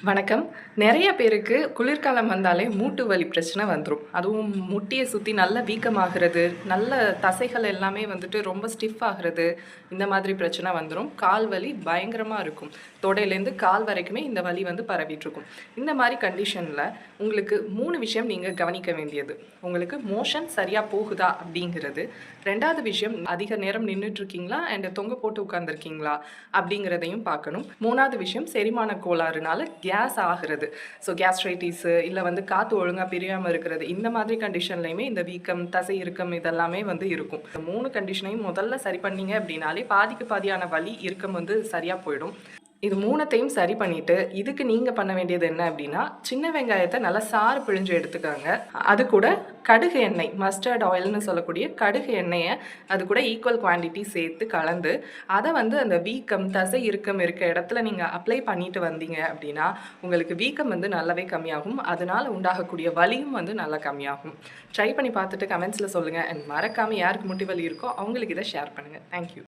வணக்கம். நெறைய பேருக்கு குளிர்காலம் வந்தாலே மூட்டு வலி பிரச்சனை வந்துரும். அதுவும் முட்டிய சுத்தி நல்லா வீக்கமாகுறது, நல்ல தசைகள் எல்லாமே வந்துட்டு ரொம்ப ஸ்டிஃப் ஆகுறது, இந்த மாதிரி பிரச்சனை வந்துரும். கால் வலி பயங்கரமா இருக்கும். தொடையிலேருந்து கால் வரைக்குமே இந்த வலி வந்து பரவிட்டுருக்கும். இந்த மாரி கண்டிஷன்ல உங்களுக்கு 3 விஷயம் நீங்க கவனிக்க வேண்டியது. உங்களுக்கு மோஷன் சரியா போகுதா அப்படிங்கிறது. 2வது விஷயம் அதிக நேரம் நின்னுட்டுருக்கீங்களா? தொங்க போட்டு உட்கார்ந்துருக்கீங்களா? அப்படிங்கிறதையும் பார்க்கணும். 3வது விஷயம் செரிமான கோளாறுனால கேஸ் ஆகுறது. ஸோ கேஸ்ட்ரைட்டிஸு இல்ல வந்து காத்து ஒழுங்கா பிரியாம இருக்கிறது. இந்த மாதிரி கண்டிஷன்லயுமே இந்த வீக்கம், தசை இறுக்கம் இதெல்லாமே வந்து இருக்கும். இந்த 3 கண்டிஷனையும் முதல்ல சரி பண்ணீங்க அப்படின்னாலே பாதிக்கு பாதியான வலி, இறுக்கம் வந்து சரியா போயிடும். இது 3த்தையும் சரி பண்ணிட்டு, இதுக்கு நீங்க பண்ண வேண்டியது என்ன அப்படின்னா, சின்ன வெங்காயத்த நல்லா சாறு பிழிஞ்சு எடுத்துக்கங்க. அது கூட கடுகு எண்ணெய், மஸ்டர்ட் ஆயில்னு சொல்லக்கூடிய கடுகு எண்ணெய அது கூட ஈக்குவல் குவான்டிட்டி சேர்த்து கலந்து, அத வந்து அந்த வீக்கம், தசை இறுக்கம் இருக்க இடத்துல நீங்க அப்ளை பண்ணிட்டு வந்தீங்க அப்படின்னா, உங்களுக்கு வீக்கம் வந்து நல்லாவே கம்மியாகும். அதனால உண்டாகக்கூடிய வலியும் வந்து நல்லா கம்மியாகும். ட்ரை பண்ணி பார்த்துட்டு கமெண்ட்ஸ்ல சொல்லுங்க. மறக்காம யாருக்கு முட்டி வலி இருக்கோ அவங்களுக்கு இத ஷேர் பண்ணுங்க. Thank you.